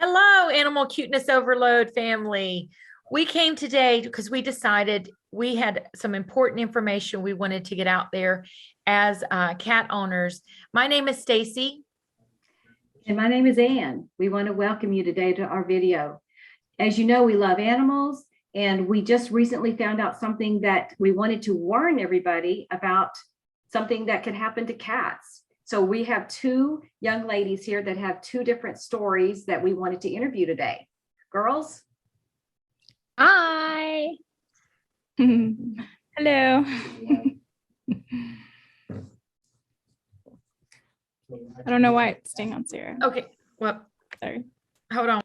Hello, Animal Cuteness Overload family. We came today because we decided we had some important information we wanted to get out there as cat owners. My name is Stacy. And my name is Ann. We want to welcome you today to our video. As you know, we love animals, and we just recently found out something that we wanted to warn everybody about, something that could happen to cats. So we have two young ladies here that have two different stories that we wanted to interview today. Girls? Hi. Hello. I don't know why it's staying on Sarah. Okay, well, Sorry. hold on.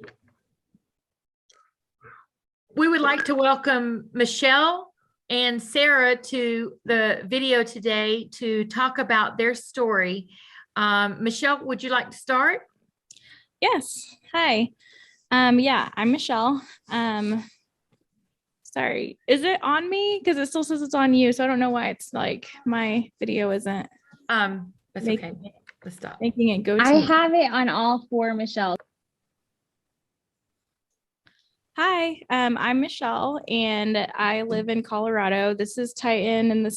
We would like to welcome Michelle and Sarah to the video today to talk about their story. Michelle, would you like to start? Yes. Hi. Yeah, I'm Michelle. Sorry. Is it on me? Because it still says it's on you. So I don't know why it's like my video isn't That's okay. Let's stop. Making it go to I me. have it on all four, Michelle. Hi, I'm Michelle and I live in Colorado. This is Titan and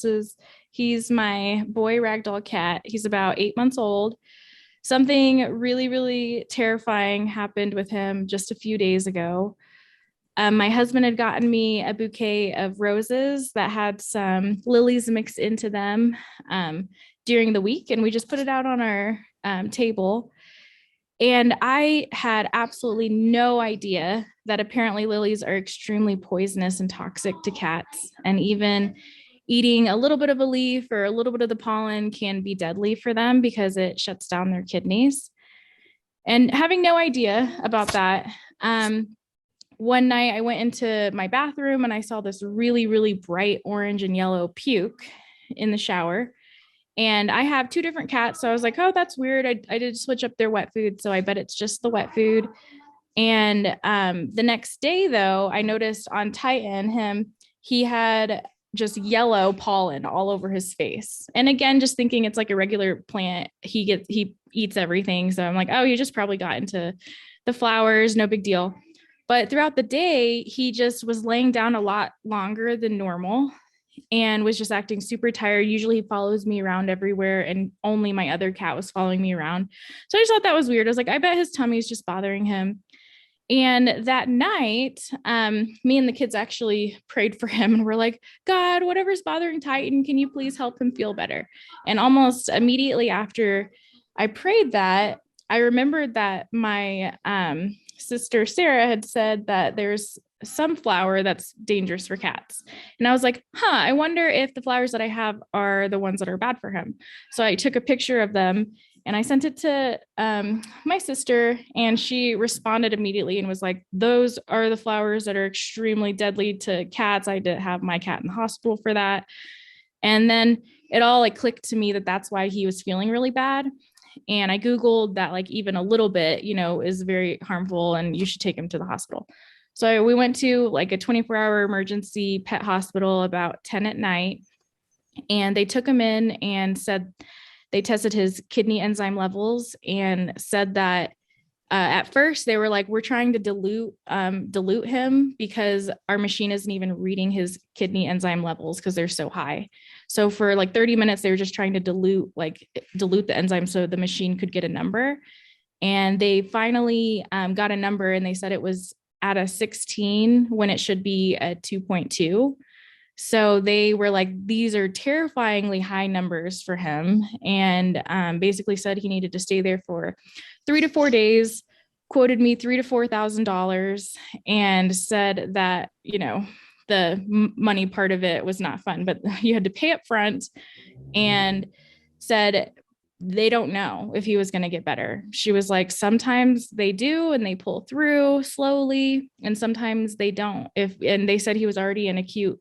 he's my boy Ragdoll cat. He's about 8 months old. Something really, really terrifying happened with him just a few days ago. My husband had gotten me a bouquet of roses that had some lilies mixed into them during the week, and we just put it out on our table. And I had absolutely no idea that apparently lilies are extremely poisonous and toxic to cats. And even eating a little bit of a leaf or a little bit of the pollen can be deadly for them because it shuts down their kidneys. And having no idea about that, one night I went into my bathroom and I saw this really, really bright orange and yellow puke in the shower. And I have two different cats. So I was like, oh, that's weird. I did switch up their wet food. So I bet it's just the wet food. And the next day, though, I noticed on Titan, he had just yellow pollen all over his face. And again, just thinking it's like a regular plant. He eats everything. So I'm like, oh, he just probably got into the flowers. No big deal. But throughout the day, he just was laying down a lot longer than normal and was just acting super tired. Usually he follows me around everywhere, and only my other cat was following me around. So I just thought that was weird. I was like, I bet his tummy is just bothering him. And that night, me and the kids actually prayed for him and we're like, God, whatever's bothering Titan, can you please help him feel better? And almost immediately after I prayed that, I remembered that my sister Sarah had said that there's some flower that's dangerous for cats. And I was like, I wonder if the flowers that I have are the ones that are bad for him. So I took a picture of them and I sent it to my sister, and she responded immediately and was like, those are the flowers that are extremely deadly to cats. I did have my cat in the hospital for that. And then it all like clicked to me that that's why he was feeling really bad. And I Googled that, like, even a little bit, is very harmful and you should take him to the hospital. So we went to like a 24-hour emergency pet hospital about 10 at night, and they took him in and said they tested his kidney enzyme levels and said that at first they were like, we're trying to dilute him because our machine isn't even reading his kidney enzyme levels because they're so high. So for like 30 minutes, they were just trying to dilute the enzyme so the machine could get a number. And they finally got a number, and they said it was at a 16 when it should be a 2.2. So they were like, these are terrifyingly high numbers for him, and basically said he needed to stay there for 3 to 4 days, quoted me $3,000 to $4,000, and said that, the money part of it was not fun, but you had to pay up front, and said they don't know if he was going to get better. She was like, sometimes they do and they pull through slowly, and sometimes they don't. And they said he was already in acute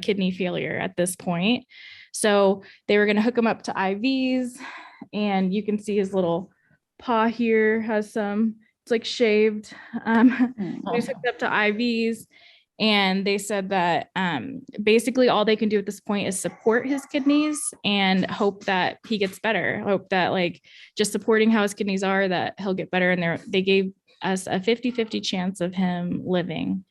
kidney failure at this point. So they were going to hook him up to IVs, and you can see his little paw here has it's like shaved. He's hooked up to IVs. And they said that basically all they can do at this point is support his kidneys and hope that he gets better. Hope that, like, just supporting how his kidneys are, that he'll get better. And they gave us a 50-50 chance of him living.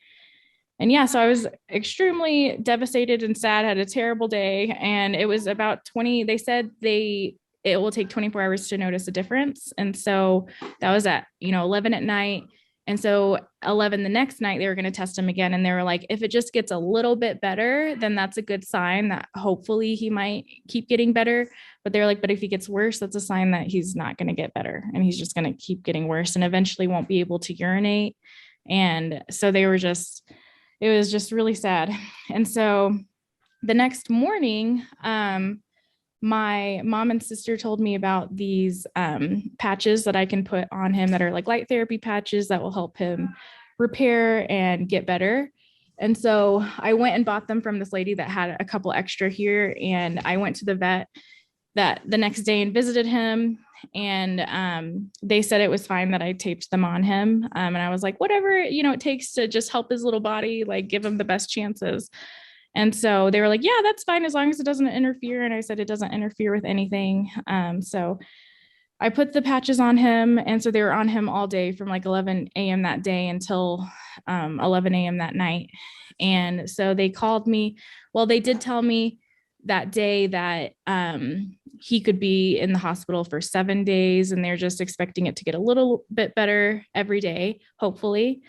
And yeah, so I was extremely devastated and sad, had a terrible day. And it was about 20, they said it will take 24 hours to notice a difference. And so that was at, 11 at night. And so 11 the next night, they were going to test him again. And they were like, if it just gets a little bit better, then that's a good sign that hopefully he might keep getting better. But they're like, but if he gets worse, that's a sign that he's not going to get better. And he's just going to keep getting worse and eventually won't be able to urinate. And so it was just really sad. And so the next morning, my mom and sister told me about these patches that I can put on him that are like light therapy patches that will help him repair and get better. And so I went and bought them from this lady that had a couple extra here. And I went to the vet that the next day and visited him. And they said it was fine that I taped them on him. And I was like, whatever, it takes to just help his little body, like give him the best chances. And so they were like, yeah, that's fine as long as it doesn't interfere. And I said, it doesn't interfere with anything. So I put the patches on him. And so they were on him all day from like 11 a.m. that day until 11 a.m. that night. And so they called me. Well, they did tell me that day that he could be in the hospital for 7 days, and they're just expecting it to get a little bit better every day, hopefully,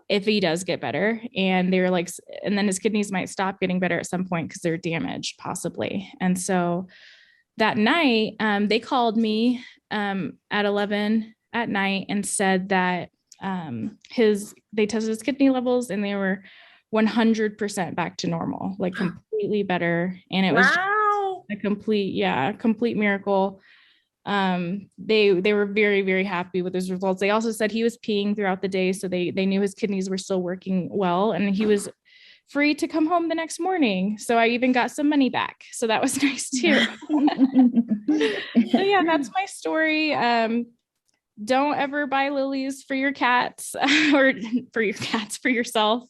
if he does get better. And they were like, and then his kidneys might stop getting better at some point because they're damaged, possibly. And so that night, they called me at 11 at night and said that they tested his kidney levels and they were 100% back to normal, like completely better. And it was a complete miracle. They were very, very happy with his results. They also said he was peeing throughout the day. So they knew his kidneys were still working well, and he was free to come home the next morning. So I even got some money back. So that was nice too. So yeah, that's my story. Don't ever buy Lilies for your cats or for yourself,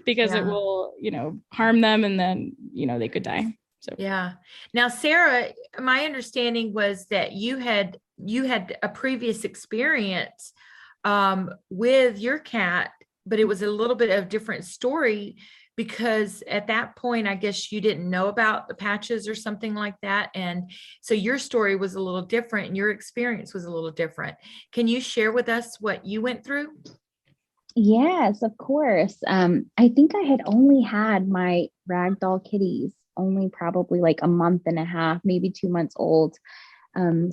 because it will, harm them, and then, they could die. So, yeah. Now, Sarah, my understanding was that you had a previous experience with your cat, but it was a little bit of different story, because at that point, I guess you didn't know about the patches or something like that. And so your story was a little different and your experience was a little different. Can you share with us what you went through? Yes, of course. I think I had only had my Ragdoll kitties only probably like a month and a half, maybe 2 months old.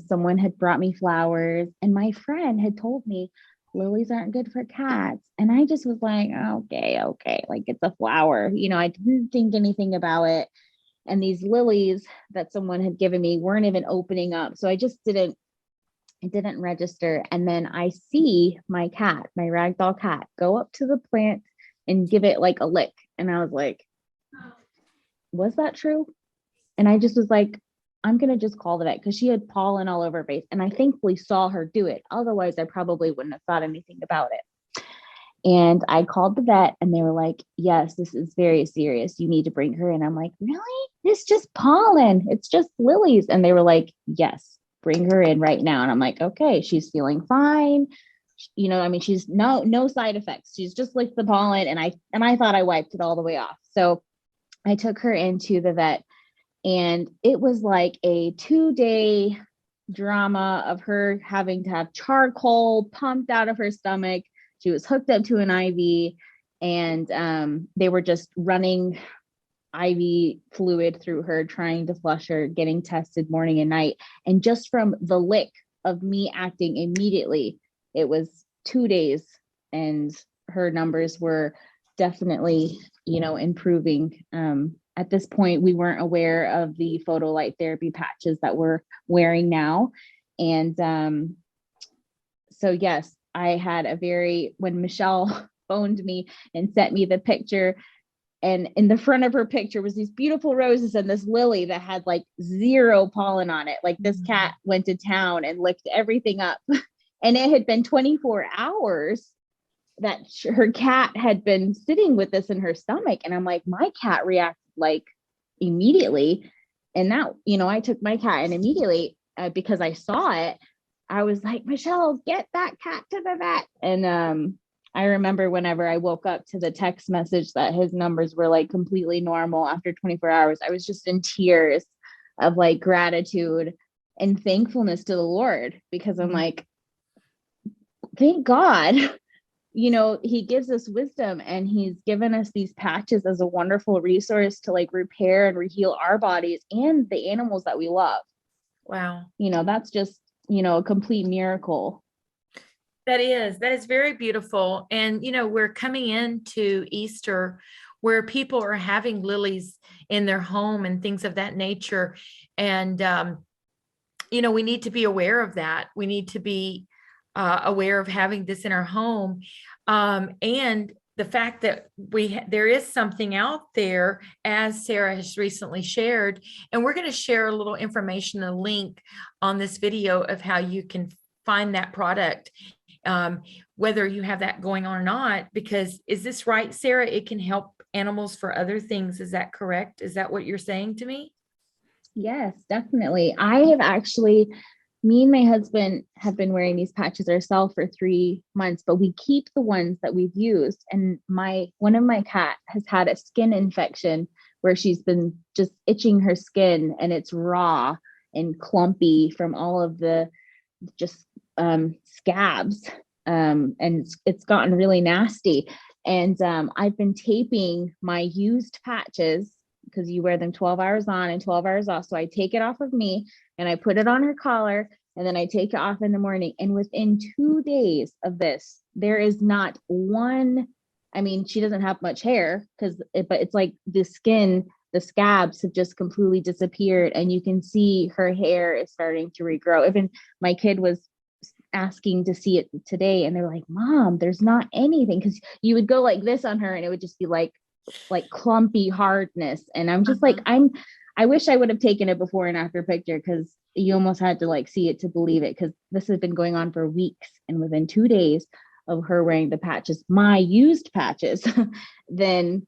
Someone had brought me flowers, and my friend had told me lilies aren't good for cats. And I just was like, okay, like it's a flower. I didn't think anything about it. And these lilies that someone had given me weren't even opening up. So I just didn't register. And then I see my cat, my Ragdoll cat, go up to the plant and give it like a lick. And I was like, was that true? And I just was like, I'm going to just call the vet, because she had pollen all over her face. And I thankfully saw her do it. Otherwise, I probably wouldn't have thought anything about it. And I called the vet, and they were like, yes, this is very serious. You need to bring her in. I'm like, really? It's just pollen. It's just lilies. And they were like, yes, bring her in right now. And I'm like, okay, she's feeling fine. She's no side effects. She's just like the pollen. And I thought I wiped it all the way off. So I took her into the vet. And it was like a 2-day drama of her having to have charcoal pumped out of her stomach. She was hooked up to an IV, and they were just running IV fluid through her, trying to flush her, getting tested morning and night. And just from the lick of me acting immediately, it was 2 days, and her numbers were definitely, improving. At this point, we weren't aware of the photolight therapy patches that we're wearing now. And so, yes, I had when Michelle phoned me and sent me the picture, and in the front of her picture was these beautiful roses and this lily that had like 0 pollen on it. Like this cat went to town and licked everything up. And it had been 24 hours that her cat had been sitting with this in her stomach. And I'm like, my cat reacted like immediately. And now, I took my cat, and immediately, because I saw it, I was like, Michelle, get that cat to the vet. And I remember whenever I woke up to the text message that his numbers were like completely normal after 24 hours, I was just in tears of like gratitude and thankfulness to the Lord, because I'm like, thank God, you know, he gives us wisdom, and he's given us these patches as a wonderful resource to like repair and heal our bodies and the animals that we love. Wow. You know, that's just, you know, a complete miracle. That is very beautiful. And, you know, we're coming into Easter where people are having lilies in their home and things of that nature. And, you know, we need to be aware of that. We need to be aware of having this in our home. And the fact that there is something out there, as Sarah has recently shared, and we're going to share a little information, a link on this video of how you can find that product, whether you have that going on or not, because is this right, Sarah? It can help animals for other things. Is that correct? Is that what you're saying to me? Yes, definitely. I have actually, me and my husband have been wearing these patches ourselves for 3 months, but we keep the ones that we've used. And one of my cat has had a skin infection where she's been just itching her skin, and it's raw and clumpy from all of the just scabs. And it's gotten really nasty. And I've been taping my used patches, because you wear them 12 hours on and 12 hours off. So I take it off of me and I put it on her collar, and then I take it off in the morning. And within 2 days of this, there is not one, I mean, she doesn't have much hair but it's like the skin, the scabs have just completely disappeared, and you can see her hair is starting to regrow. Even my kid was asking to see it today, and they were like, Mom, there's not anything, because you would go like this on her and it would just be like clumpy hardness. And I'm just like, I wish I would have taken a before and after picture, because you almost had to like see it to believe it, because this has been going on for weeks. And within 2 days of her wearing the patches, my used patches, then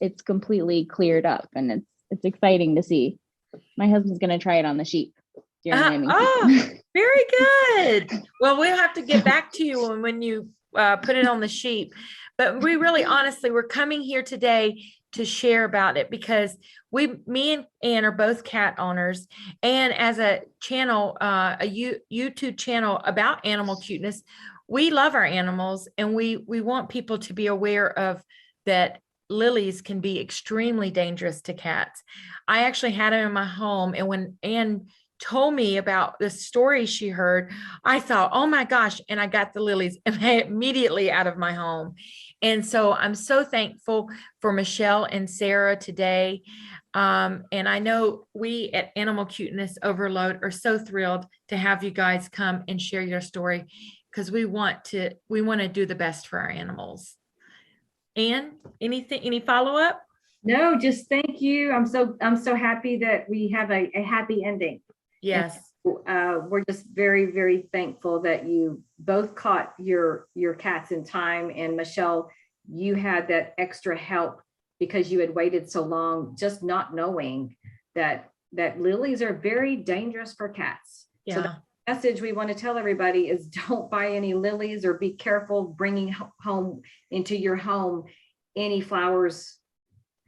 it's completely cleared up, and it's exciting to see. My husband's going to try it on the sheep during lambing season. Very good. Well, we'll have to get back to you when you put it on the sheep. But we really, honestly, we're coming here today to share about it, because me and Ann are both cat owners, and as a channel, a YouTube channel about animal cuteness, we love our animals, and we want people to be aware of that. Lilies can be extremely dangerous to cats. I actually had them in my home, and when Ann told me about the story she heard, I thought, oh my gosh, and I got the lilies immediately out of my home. And so I'm so thankful for Michelle and Sarah today. And I know we at Animal Cuteness Overload are so thrilled to have you guys come and share your story, because we want to do the best for our animals. Ann, any follow-up? No, just thank you. I'm so happy that we have a happy ending. Yes. And, we're just very, very thankful that you both caught your cats in time. And Michelle, you had that extra help because you had waited so long, just not knowing that lilies are very dangerous for cats. Yeah. So the message we want to tell everybody is, don't buy any lilies, or be careful bringing home into your home any flowers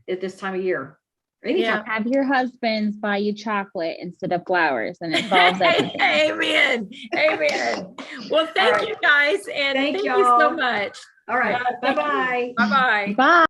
at this time of year. Yeah. Have your husbands buy you chocolate instead of flowers, and it solves everything. Amen. Well, thank you guys, and thank you so much. All right. Bye-bye. Bye-bye. Bye.